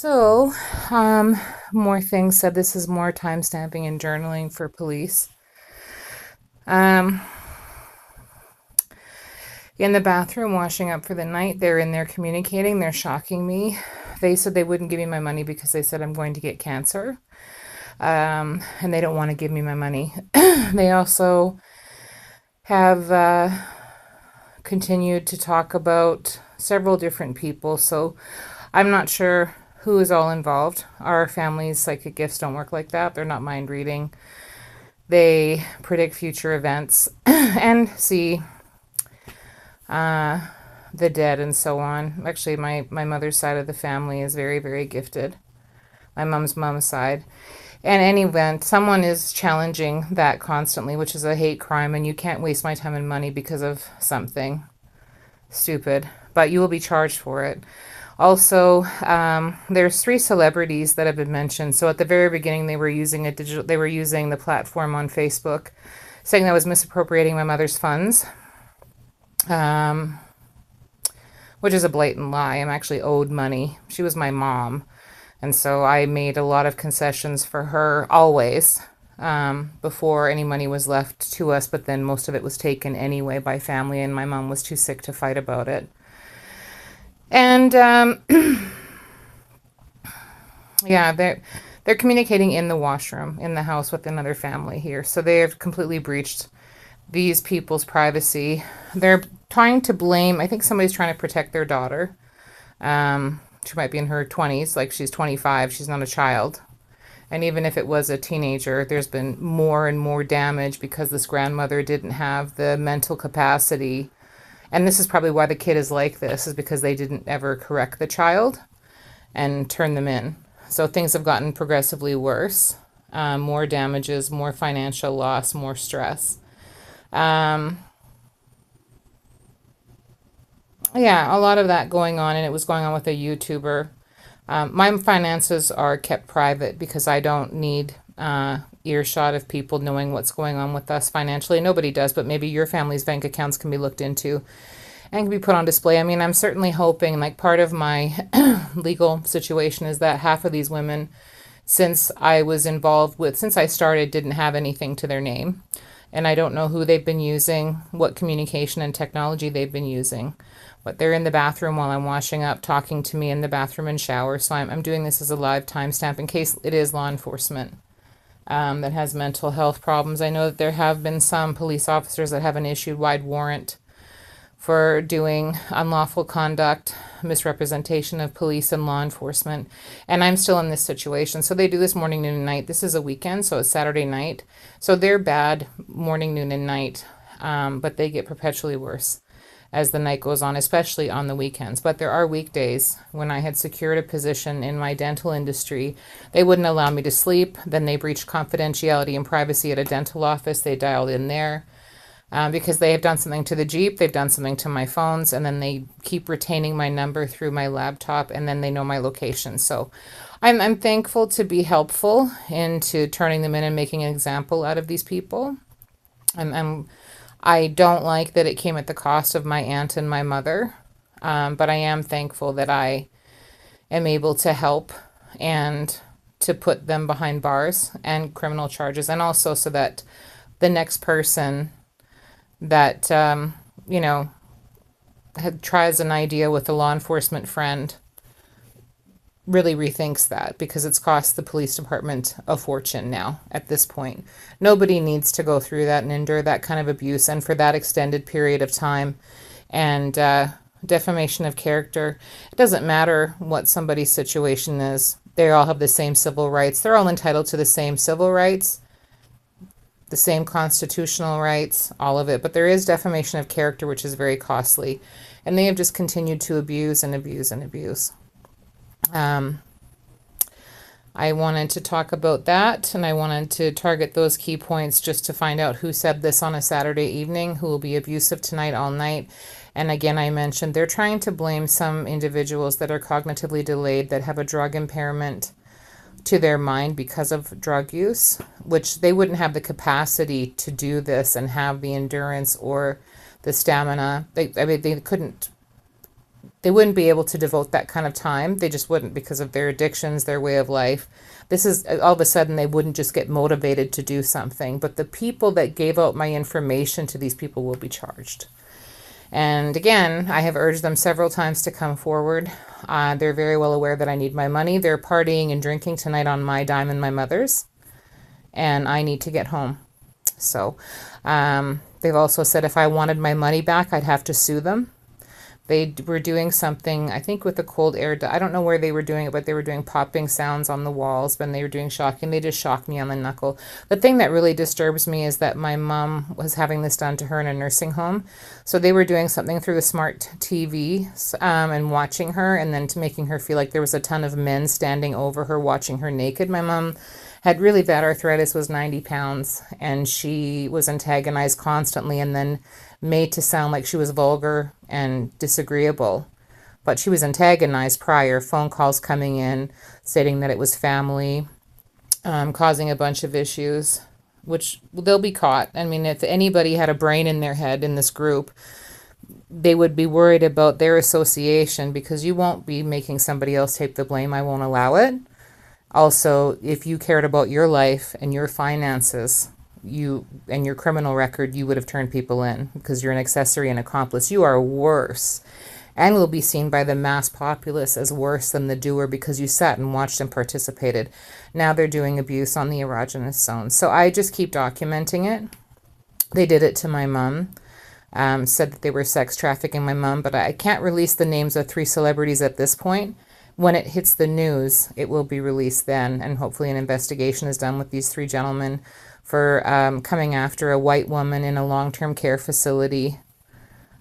So, more things said this is more time stamping and journaling for police. Um, in the bathroom, washing up for the night, they're in there communicating, they're shocking me. They said they wouldn't give me my money because they said I'm going to get cancer. And they don't want to give me my money. They also have continued to talk about several different people, so I'm not sure who is all involved. Our family's psychic gifts don't work like that. They're not mind reading. They predict future events and see the dead and so on. Actually, my mother's side of the family is very, very gifted. My mom's side. In any event, someone is challenging that constantly, which is a hate crime, and you can't waste my time and money because of something stupid, but you will be charged for it. Also, there's 3 celebrities that have been mentioned. So at the very beginning, they were using the platform on Facebook, saying that I was misappropriating my mother's funds, which is a blatant lie. I'm actually owed money. She was my mom. And so I made a lot of concessions for her always, before any money was left to us, but then most of it was taken anyway by family, and my mom was too sick to fight about it. And yeah, they're communicating in the washroom in the house with another family here. So they have completely breached these people's privacy. They're trying to blame, I think somebody's trying to protect their daughter. She might be in her 20s, like she's 25, she's not a child. And even if it was a teenager, there's been more and more damage because this grandmother didn't have the mental capacity. And this is probably why the kid is like this, is because they didn't ever correct the child and turn them in. So things have gotten progressively worse. More damages, more financial loss, more stress. Yeah, a lot of that going on, and it was going on with a YouTuber. My finances are kept private because I don't need earshot of people knowing what's going on with us financially. Nobody does, but maybe your family's bank accounts can be looked into and can be put on display. I mean, I'm certainly hoping, like, part of my legal situation is that half of these women, since I started, didn't have anything to their name. And I don't know who they've been using, what communication and technology they've been using. But they're in the bathroom while I'm washing up, talking to me in the bathroom and shower. So I'm doing this as a live timestamp in case it is law enforcement that has mental health problems. I know that there have been some police officers that have an issued-wide warrant for doing unlawful conduct, misrepresentation of police and law enforcement. And I'm still in this situation. So they do this morning, noon, and night. This is a weekend, so it's Saturday night. So they're bad morning, noon, and night, but they get perpetually worse as the night goes on, especially on the weekends. But there are weekdays when I had secured a position in my dental industry. They wouldn't allow me to sleep. Then they breached confidentiality and privacy at a dental office. They dialed in there because they have done something to the Jeep. They've done something to my phones, and then they keep retaining my number through my laptop, and then they know my location. So I'm thankful to be helpful into turning them in and making an example out of these people. I don't like that it came at the cost of my aunt and my mother, but I am thankful that I am able to help and to put them behind bars and criminal charges, and also so that the next person that, tries an idea with a law enforcement friend really rethinks that, because it's cost the police department a fortune now at this point. Nobody needs to go through that and endure that kind of abuse, and for that extended period of time. And defamation of character, it doesn't matter what somebody's situation is. They all have the same civil rights. They're all entitled to the same civil rights, the same constitutional rights, all of it. But there is defamation of character, which is very costly. And they have just continued to abuse and abuse and abuse. I wanted to talk about that, and I wanted to target those key points just to find out who said this on a Saturday evening, who will be abusive tonight all night. And again, I mentioned they're trying to blame some individuals that are cognitively delayed, that have a drug impairment to their mind because of drug use, which they wouldn't have the capacity to do this and have the endurance or the stamina. They couldn't They wouldn't be able to devote that kind of time. They just wouldn't, because of their addictions, their way of life. This is all of a sudden they wouldn't just get motivated to do something. But the people that gave out my information to these people will be charged. And again, I have urged them several times to come forward. They're very well aware that I need my money. They're partying and drinking tonight on my dime and my mother's, and I need to get home. So they've also said if I wanted my money back, I'd have to sue them. They were doing something, I think, with the cold air. I don't know where they were doing it, but they were doing popping sounds on the walls when they were doing shocking. They just shocked me on the knuckle. The thing that really disturbs me is that my mom was having this done to her in a nursing home. So they were doing something through the smart TV and watching her, and then to making her feel like there was a ton of men standing over her watching her naked. My mom had really bad arthritis, was 90 pounds, and she was antagonized constantly and then made to sound like she was vulgar and disagreeable. But she was antagonized prior, phone calls coming in stating that it was family, causing a bunch of issues, which they'll be caught. I mean, if anybody had a brain in their head in this group, they would be worried about their association, because you won't be making somebody else take the blame. I won't allow it. Also, if you cared about your life and your finances, you and your criminal record, you would have turned people in, because you're an accessory and accomplice. You are worse, and will be seen by the mass populace as worse than the doer, because you sat and watched and participated. Now they're doing abuse on the erogenous zone. So I just keep documenting it. They did it to my mom. Said that they were sex trafficking my mom, but I can't release the names of 3 celebrities at this point. When it hits the news, it will be released then, and hopefully an investigation is done with these 3 gentlemen for coming after a white woman in a long-term care facility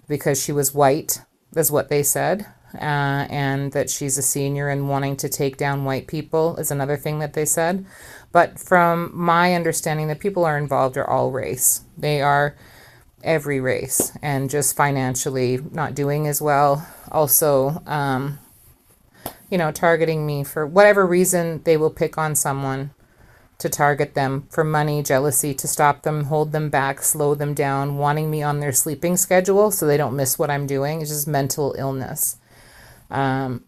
because she was white, is what they said, and that she's a senior and wanting to take down white people is another thing that they said. But from my understanding, the people are involved are all race. They are every race, and just financially not doing as well. Also, targeting me for whatever reason. They will pick on someone to target them for money, jealousy, to stop them, hold them back, slow them down, wanting me on their sleeping schedule so they don't miss what I'm doing. It's just mental illness. Anyhow,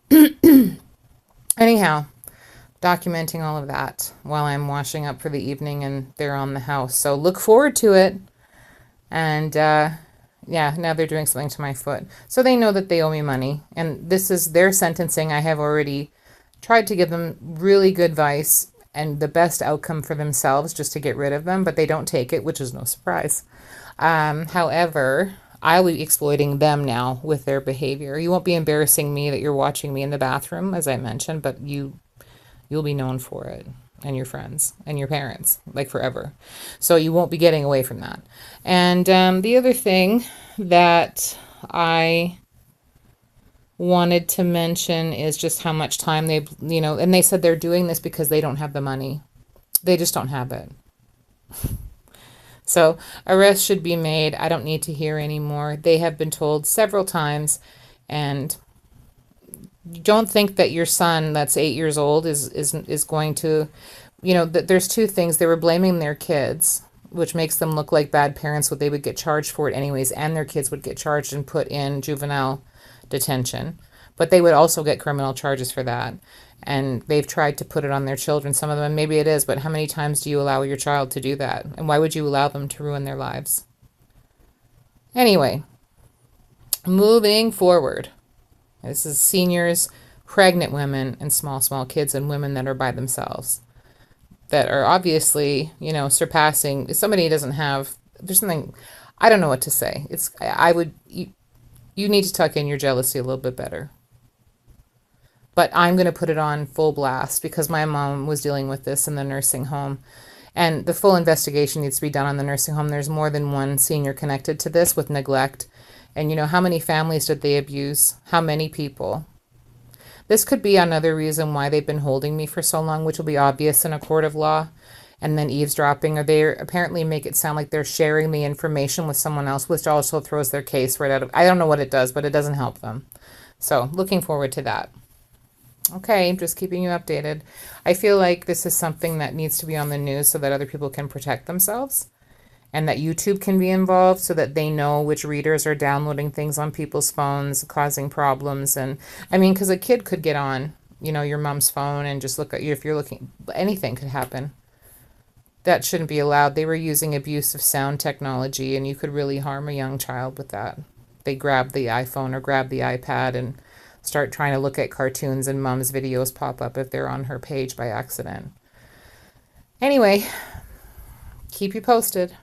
documenting all of that while I'm washing up for the evening and they're on the house. So look forward to it. And yeah, now they're doing something to my foot. So they know that they owe me money. And this is their sentencing. I have already tried to give them really good advice and the best outcome for themselves just to get rid of them, but they don't take it, which is no surprise. However, I'll be exploiting them now with their behavior. You won't be embarrassing me that you're watching me in the bathroom, as I mentioned, but you'll be known for it, and your friends and your parents, like forever. So you won't be getting away from that. And the other thing that I wanted to mention is just how much time they've, and they said they're doing this because they don't have the money. They just don't have it. So arrests should be made. I don't need to hear anymore. They have been told several times, and don't think that your son that's 8 years old is going to, that there's 2 things. They were blaming their kids, which makes them look like bad parents, what they would get charged for it anyways, and their kids would get charged and put in juvenile detention. But they would also get criminal charges for that. And they've tried to put it on their children, some of them, maybe it is, but how many times do you allow your child to do that? And why would you allow them to ruin their lives? Anyway, moving forward. This is seniors, pregnant women, and small kids and women that are by themselves that are obviously, surpassing. If somebody doesn't have, there's something, I don't know what to say. You need to tuck in your jealousy a little bit better. But I'm going to put it on full blast because my mom was dealing with this in the nursing home. And the full investigation needs to be done on the nursing home. There's more than one senior connected to this with neglect. And how many families did they abuse? How many people? This could be another reason why they've been holding me for so long, which will be obvious in a court of law. And then eavesdropping, or they apparently make it sound like they're sharing the information with someone else, which also throws their case right out of, I don't know what it does, but it doesn't help them. So looking forward to that. Okay, just keeping you updated. I feel like this is something that needs to be on the news so that other people can protect themselves. and that YouTube can be involved so that they know which readers are downloading things on people's phones, causing problems. And I mean, because a kid could get on, your mom's phone and just look at you if you're looking, anything could happen. That shouldn't be allowed. They were using abusive sound technology, and you could really harm a young child with that. They grab the iPhone or grab the iPad and start trying to look at cartoons, and mom's videos pop up if they're on her page by accident. Anyway, keep you posted.